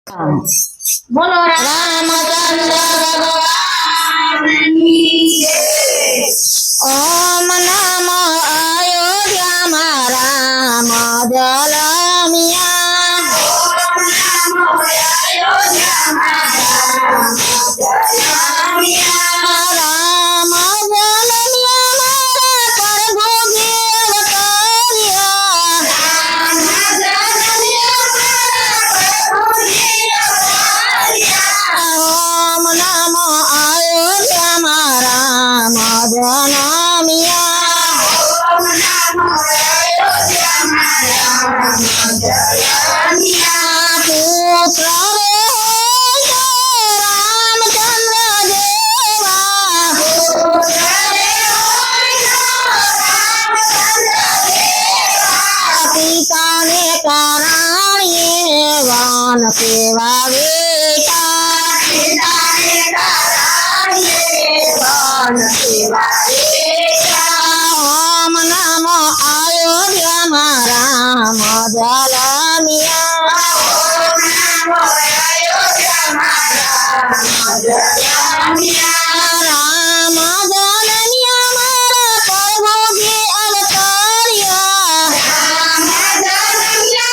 बोलो रामचंद्र भगवान की जय। ओम नमो अयोध्या राम जलमिया। ओम नमो अयोध्या राम जलमिया। राम जलमिया प्रभु गिर करिया। राम जलमिया प्रभु गिर करिया। ओम नमो अयोध्या राम जलमिया। ओम नमो अयोध्या राम जलमिया। पुत्र रामचंद्र देवा। पुत्र रामचंद्र देवा। पिता ने कराणिए वन सेवा बेटा। पिता ने कराणिए वन सेवा बेटा। ओम नमो अयोध्या राम जलमिया। ओम नमो अयोध्या राम जलमिया। राम जलमिया प्रभु जी अवतारिया। राम जलमिया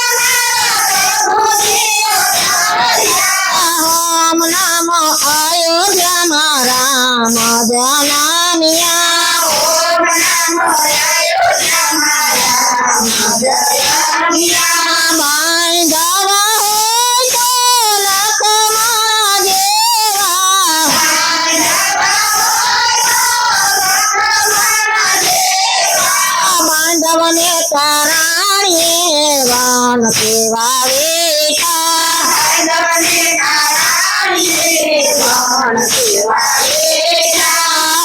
प्रभु जी अवतारिया। ओम नमो अयोध्या राम जलमिया। ओम नमो अयोध्या राम जलमिया। बांधव होय तो लखन देवा। बांधव होय तो लखन देवा। बांधव ने कराणिए वन सेवा बेटा। बांधव ने कराणिए वन सेवा बेटा।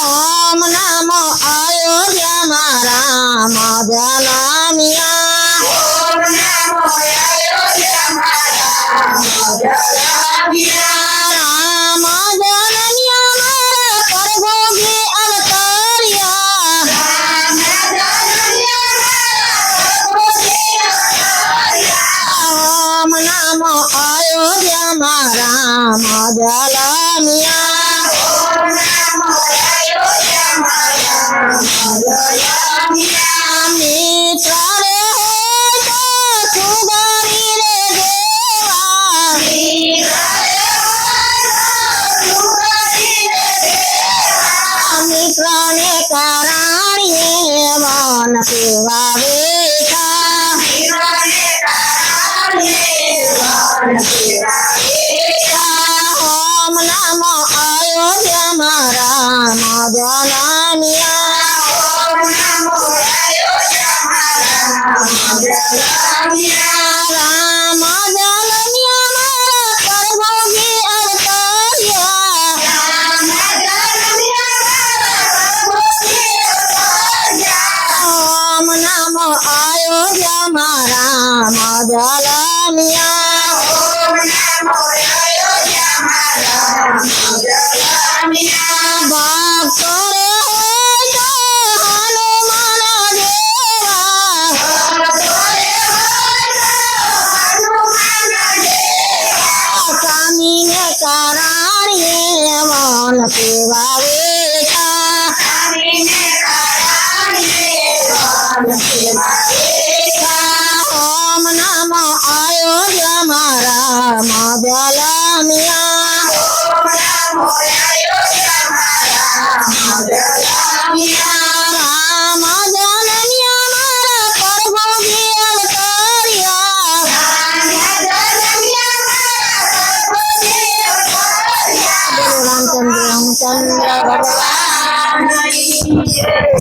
ओम नमो अयोध्या राम जलमिया। ओम नमो अयोध्या राम जलमिया। राम जलमिया प्रभु जी अवतारिया। राम जलमिया प्रभु जी अवतारिया। ओम नमो अयोध्या राम जलमिया। ओम नमो अयोध्या राम जलमिया। मित्र होय तो सुगरी रे देवा। मित्र होय तो सुगरी रे देवा। मित्र ने कराणिए वन सेवा बेटा। मित्र ने कराणिए वन सेवा बेटा। ओम नमो अयोध्या राम जलमिया। ओम नमो अयोध्या राम जलमिया। राम जलमिया प्रभु जी अवतारिया। राम जलमिया प्रभु जी अवतारिया। ओम नमो अयोध्या राम जलमिया। ओम नमो अयोध्या राम जलमिया। भक्त होय तो हनुमान देवा। भक्त होय तो हनुमान देवा। स्वामी ने कराणिए वन सेवा बेटा। स्वामी ने कराणिए वन सेवा बेटा। ओम नमो अयोध्या राम जलमिया। ओम नमो अयोध्या राम जलमिया। राम जलमिया प्रभु जी अवतारिया। राम जलमिया प्रभु जी अवतारिया। रामचंद्र भगवान की जय।